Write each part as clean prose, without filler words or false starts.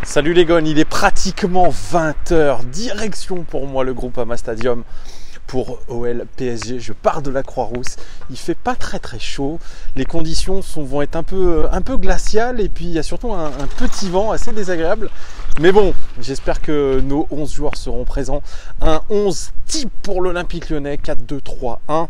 Salut les gones, il est pratiquement 20h, direction pour moi le Groupama Stadium pour OL PSG. Je pars de la Croix-Rousse, il fait pas très chaud, les conditions vont être un peu glaciales et puis il y a surtout un petit vent assez désagréable. Mais bon, j'espère que nos 11 joueurs seront présents. Un 11 type pour l'Olympique Lyonnais, 4-2-3-1.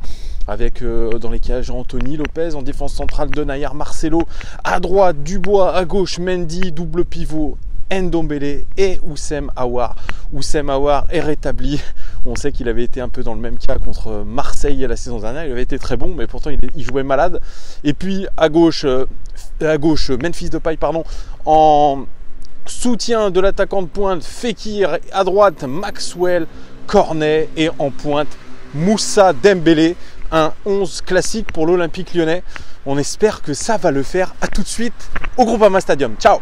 Avec dans les cages Anthony Lopez, en défense centrale Denayer, Marcelo, à droite Dubois, à gauche Mendy, double pivot Ndombele et Oussem Aouar. Oussem Aouar est rétabli. On sait qu'il avait été un peu dans le même cas contre Marseille la saison dernière. Il avait été très bon, mais pourtant il jouait malade. Et puis à gauche Memphis Depay, en soutien de l'attaquant de pointe Fekir. À droite Maxwell Cornet et en pointe Moussa Dembélé. Un 11 classique pour l'Olympique Lyonnais. On espère que ça va le faire. À tout de suite au Groupama Stadium. Ciao.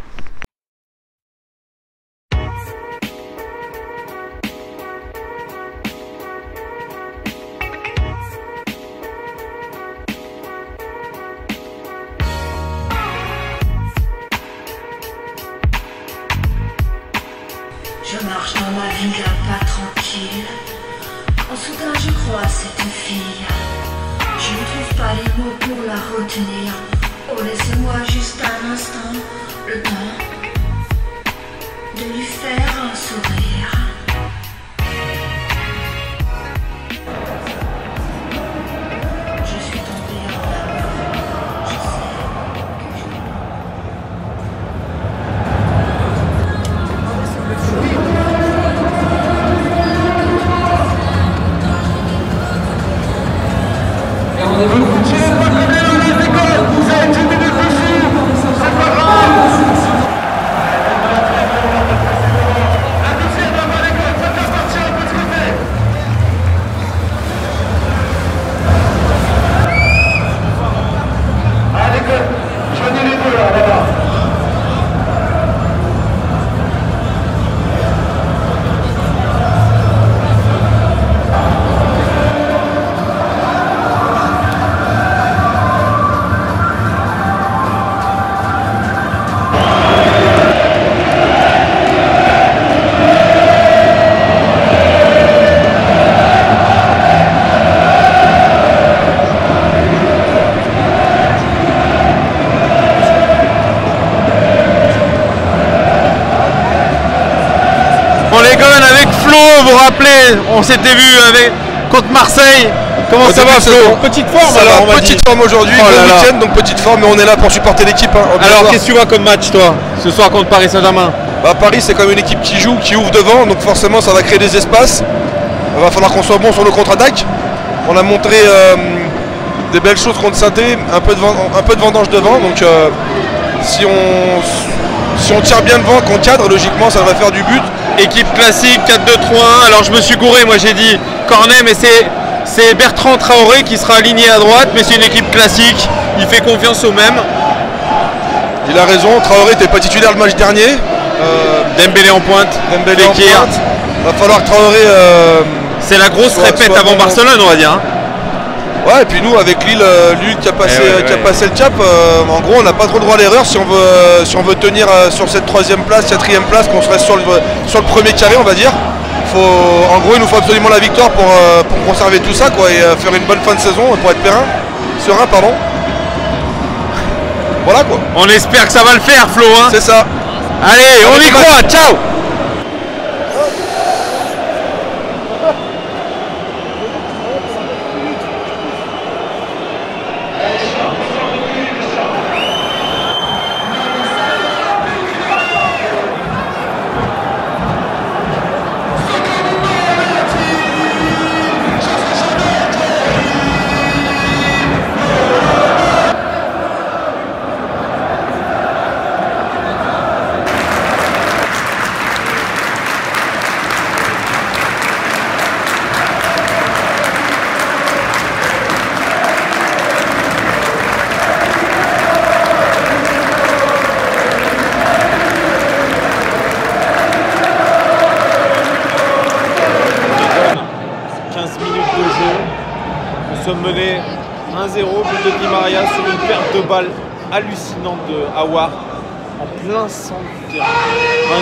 Je marche dans ma ville pas tranquille. En soudain je crois cette fille. Je ne trouve pas les mots pour la retenir. Oh laissez-moi juste un instant, le temps de lui faire un sourire. Je suis tombée en amour. Je sais que je... Bon les gars, avec Flo, vous vous rappelez, on s'était vu contre Marseille. Comment ça va Flo? Petite forme alors, petite forme aujourd'hui, oh bon week-end, donc petite forme, mais on est là pour supporter l'équipe. Alors qu'est-ce que tu vois comme match toi, ce soir contre Paris Saint-Germain? Paris c'est comme une équipe qui joue, qui ouvre devant, donc forcément ça va créer des espaces. Il va falloir qu'on soit bon sur le contre-attaque. On a montré des belles choses contre Saint-Étienne, un peu de vendange devant, donc si on tire bien devant, qu'on cadre, logiquement ça devrait faire du but. Équipe classique 4-2-3-1, alors je me suis gouré, moi j'ai dit Cornet, mais c'est Bertrand Traoré qui sera aligné à droite, mais c'est une équipe classique, il fait confiance aux mêmes. Il a raison, Traoré n'était pas titulaire le match dernier. Dembélé en pointe, Dembélé en pointe. Va falloir que Traoré... c'est la grosse répète avant Barcelone, on va dire. Ouais, et puis nous avec Lille qui a passé le cap, en gros on n'a pas trop le droit à l'erreur si on veut tenir sur cette 3e place, 4e place, qu'on serait sur le premier carré, on va dire. En gros il nous faut absolument la victoire pour conserver tout ça quoi, et faire une bonne fin de saison pour être serein. Voilà quoi. On espère que ça va le faire Flo, hein. C'est ça. Allez, on y croit, ciao. sommes menés 1-0, but de Di Maria sur une perte de balle hallucinante de Aouar en plein centre du terrain. Un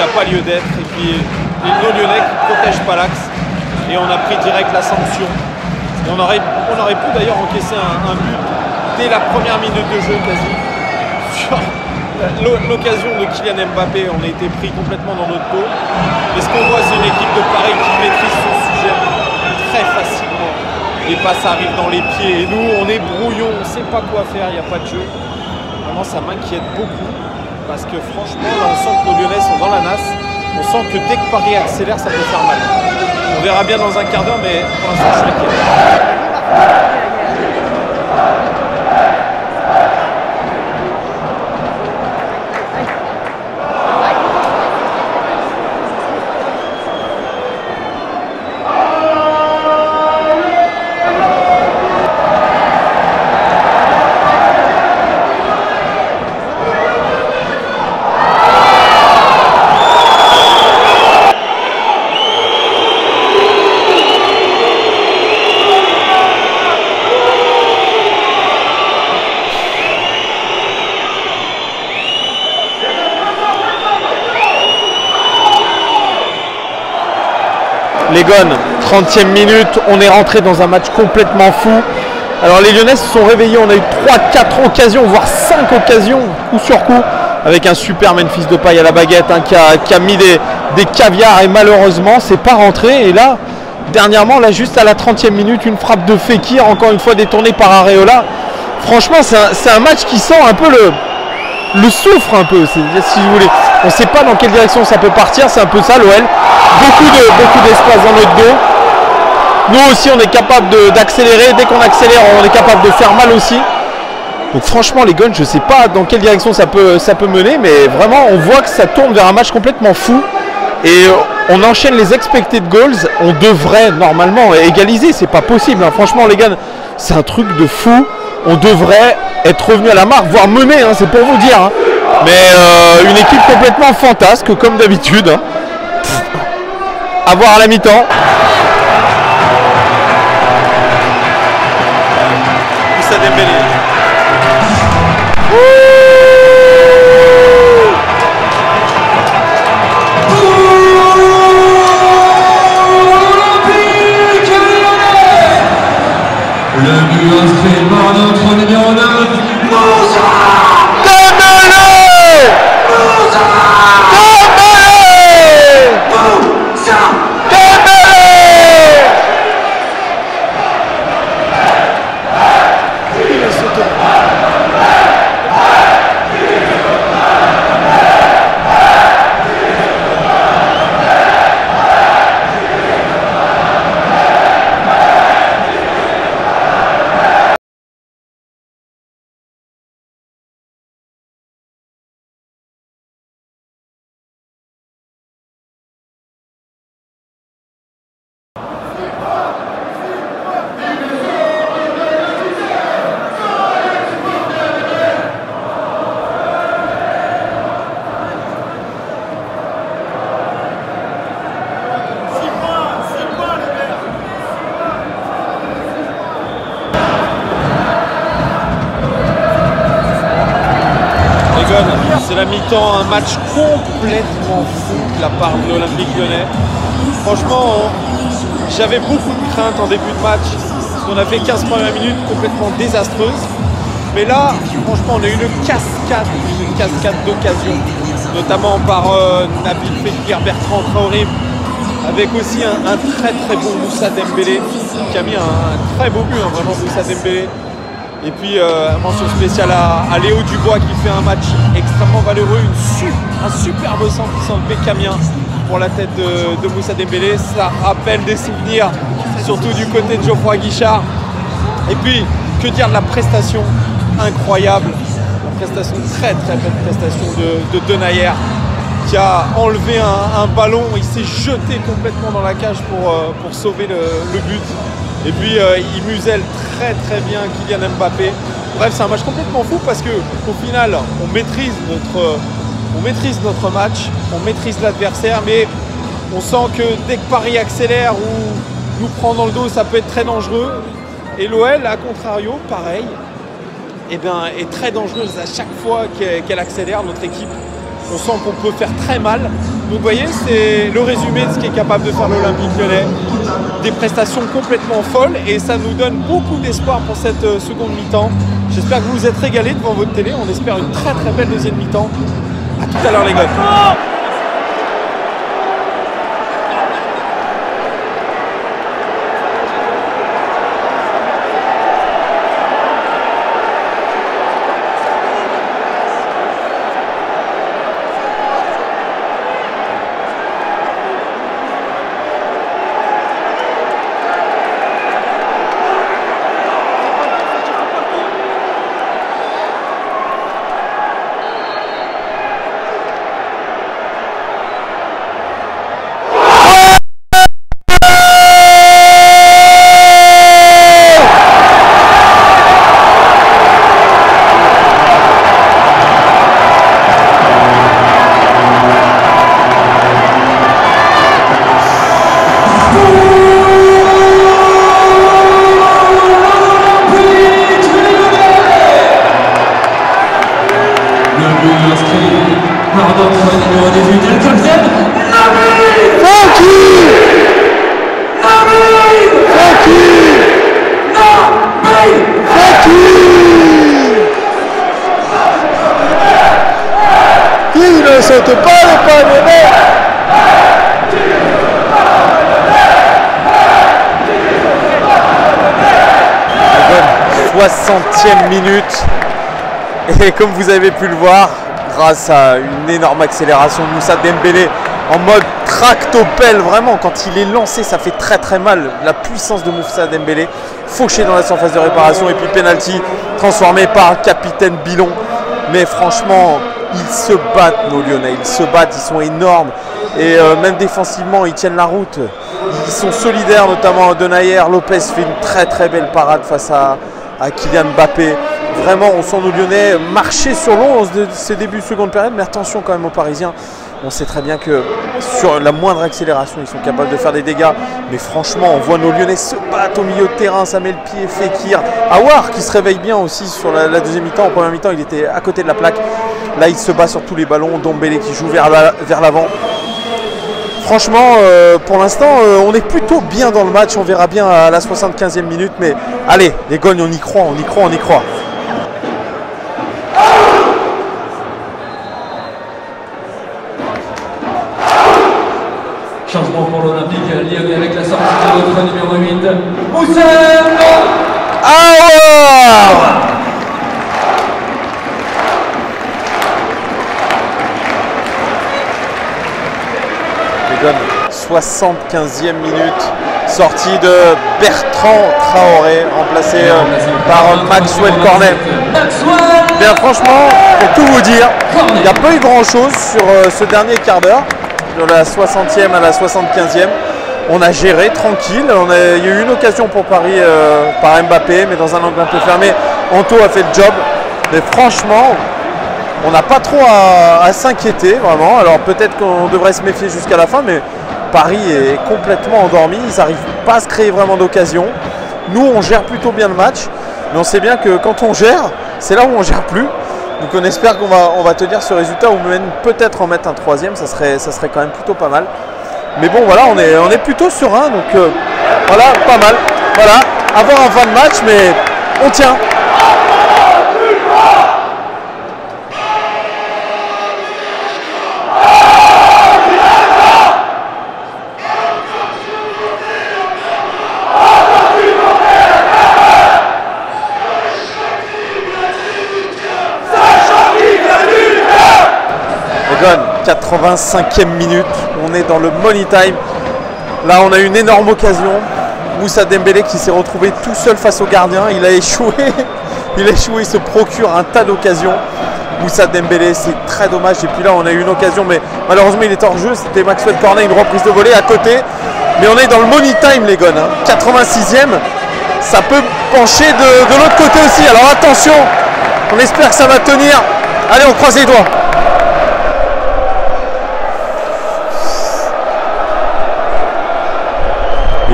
n'a pas lieu d'être. Et puis nos Lyonnais qui ne protègent pas l'axe. Et on a pris direct la sanction. Et on aurait pu d'ailleurs encaisser un but dès la première minute de jeu quasi. Sur l'occasion de Kylian Mbappé, on a été pris complètement dans notre dos. Et ce qu'on voit, c'est une équipe de Paris qui maîtrise son sujet très facilement. Les passes arrivent dans les pieds. Et nous, on est brouillon, on ne sait pas quoi faire, il n'y a pas de jeu. Vraiment, ça m'inquiète beaucoup. Parce que franchement, là, on sent que nos Lyonnais sont dans la nasse. On sent que dès que Paris accélère, ça peut faire mal. On verra bien dans un quart d'heure, mais pour l'instant, je suis inquiet. Les Gones, 30e minute, on est rentré dans un match complètement fou. Alors les Lyonnais se sont réveillés, on a eu 3-4 occasions, voire 5 occasions, coup sur coup, avec un super Memphis Depay à la baguette qui a mis des caviars et malheureusement c'est pas rentré. Et là, dernièrement, là juste à la 30e minute, une frappe de Fekir, encore une fois détournée par Areola. Franchement, c'est un match qui sent un peu le souffre un peu, si vous voulez. On ne sait pas dans quelle direction ça peut partir, c'est un peu ça l'OL. Beaucoup d'espace dans notre dos. Nous aussi on est capable d'accélérer, dès qu'on accélère on est capable de faire mal aussi. Donc franchement les Gones, je ne sais pas dans quelle direction ça peut mener, mais vraiment on voit que ça tourne vers un match complètement fou. Et on enchaîne les expected goals, on devrait normalement égaliser, c'est pas possible. Hein. Franchement les gars, c'est un truc de fou. On devrait être revenu à la marque, voire mener, hein, c'est pour vous dire. Hein. Mais une équipe complètement fantasque comme d'habitude. Hein. À voir à la mi-temps. Moussa Dembélé. Le but inscrit par notre numéro 9, Moussa Dembélé. C'est la mi-temps, un match complètement fou de la part de l'Olympique Lyonnais. Franchement, j'avais beaucoup de crainte en début de match, parce qu'on a fait 15 premières minutes complètement désastreuses. Mais là, franchement, on a eu une cascade d'occasions, notamment par Nabil Fekir, Bertrand Traoré, avec aussi un très bon Moussa Dembélé, qui a mis un très beau but, hein, vraiment Moussa Dembélé. Et puis mention spéciale à Léo Dubois qui fait un match extrêmement valeureux, un superbe centre bécamien pour la tête de Moussa Dembélé. Ça rappelle des souvenirs, surtout du côté de Geoffroy Guichard. Et puis, que dire de la prestation incroyable, la prestation, très belle prestation de Denayer, qui a enlevé un ballon, il s'est jeté complètement dans la cage pour sauver le but. Et puis il muselle très bien Kylian Mbappé. Bref, c'est un match complètement fou parce qu'au final, on maîtrise notre match, on maîtrise l'adversaire, mais on sent que dès que Paris accélère ou nous prend dans le dos, ça peut être très dangereux. Et l'OL, à contrario, pareil, est très dangereuse à chaque fois qu'elle accélère, notre équipe. On sent qu'on peut faire très mal. Donc vous voyez, c'est le résumé de ce qu'est capable de faire l'Olympique Lyonnais. Des prestations complètement folles et ça nous donne beaucoup d'espoir pour cette seconde mi-temps. J'espère que vous vous êtes régalés devant votre télé. On espère une très très belle deuxième mi-temps. A tout à l'heure les gars. Il ne saute pas le panier. 60e minute. Et comme vous avez pu le voir, grâce à une énorme accélération de Moussa Dembélé en mode tractopelle, vraiment quand il est lancé ça fait très très mal. La puissance de Moussa Dembélé, fauché dans la surface de réparation et puis penalty transformé par capitaine Bilon. Mais franchement, ils se battent nos Lyonnais, ils se battent, ils sont énormes et même défensivement ils tiennent la route. Ils sont solidaires, notamment Denayer. Lopez fait une très très belle parade face à Kylian Mbappé. Vraiment, on sent nos Lyonnais marcher sur l'eau de ces débuts de seconde période, mais attention quand même aux Parisiens. On sait très bien que sur la moindre accélération, ils sont capables de faire des dégâts. Mais franchement, on voit nos Lyonnais se battre au milieu de terrain. Ça met le pied, Fekir. Aouar qui se réveille bien aussi sur la deuxième mi-temps. En première mi-temps, il était à côté de la plaque. Là, il se bat sur tous les ballons. Dombélé qui joue vers l'avant. Franchement, pour l'instant, on est plutôt bien dans le match. On verra bien à la 75e minute. Mais allez, les Gognes, on y croit, on y croit, on y croit. Changement pour l'Olympique Lyonnais avec la sortie de notre numéro 8, Moussa Aouar. Les Gognes, 75e minute, sortie de Bertrand Traoré, remplacé par Maxwell Cornet. Bien franchement, pour tout vous dire, il n'y a pas eu grand chose sur ce dernier quart d'heure, de la 60e à la 75e. On a géré tranquille, il y a eu une occasion pour Paris par Mbappé, mais dans un angle un peu fermé. Anto a fait le job, mais franchement, on n'a pas trop à s'inquiéter vraiment. Alors peut-être qu'on devrait se méfier jusqu'à la fin, mais Paris est complètement endormi, ils n'arrivent pas à se créer vraiment d'occasion. Nous, on gère plutôt bien le match, mais on sait bien que quand on gère, c'est là où on ne gère plus. Donc on espère qu'on va tenir ce résultat ou même peut-être en mettre un troisième, ça serait quand même plutôt pas mal. Mais bon voilà, on est plutôt serein, donc voilà, pas mal. Voilà, avoir un fin de match, mais on tient. Gognes, 85e minute, on est dans le money time. Là on a une énorme occasion. Moussa Dembélé qui s'est retrouvé tout seul face au gardien, il a échoué. Il se procure un tas d'occasions. Moussa Dembélé, c'est très dommage. Et puis là on a eu une occasion, mais malheureusement il est hors jeu. C'était Maxwell Cornet, une reprise de volée à côté. Mais on est dans le money time les Gognes. 86e, ça peut pencher de l'autre côté aussi. Alors attention, on espère que ça va tenir. Allez, on croise les doigts.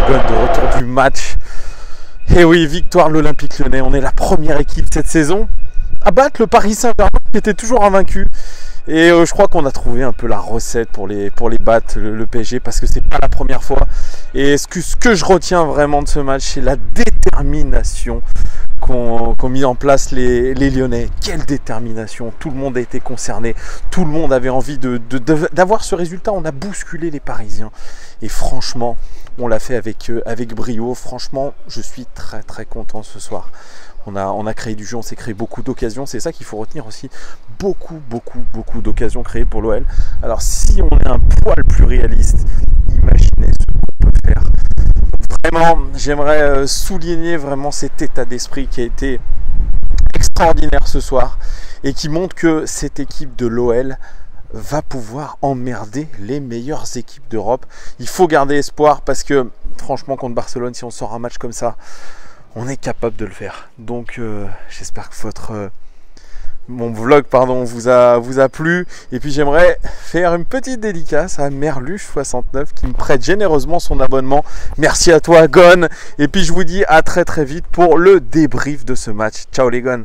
De retour du match. Et oui, victoire de l'Olympique Lyonnais. On est la première équipe cette saison à battre le Paris Saint-Germain qui était toujours invaincu. Et je crois qu'on a trouvé un peu la recette pour les battre, le PSG, parce que c'est pas la première fois. Et ce que je retiens vraiment de ce match, c'est la détermination qu'ont mis en place les Lyonnais. Quelle détermination! Tout le monde a été concerné, tout le monde avait envie d'avoir ce résultat. On a bousculé les Parisiens et franchement on l'a fait avec brio. Franchement je suis très très content ce soir. On a créé du jeu, on s'est créé beaucoup d'occasions, c'est ça qu'il faut retenir aussi, beaucoup d'occasions créées pour l'OL. Alors si on est un poil plus réaliste, imaginez ce qu'on peut faire. Vraiment, j'aimerais souligner vraiment cet état d'esprit qui a été extraordinaire ce soir et qui montre que cette équipe de l'OL va pouvoir emmerder les meilleures équipes d'Europe. Il faut garder espoir parce que franchement contre Barcelone, si on sort un match comme ça, on est capable de le faire. Donc j'espère que mon vlog vous a plu. Et puis j'aimerais faire une petite dédicace à Merluche69 qui me prête généreusement son abonnement. Merci à toi Gon. Et puis je vous dis à très très vite pour le débrief de ce match. Ciao les Gon.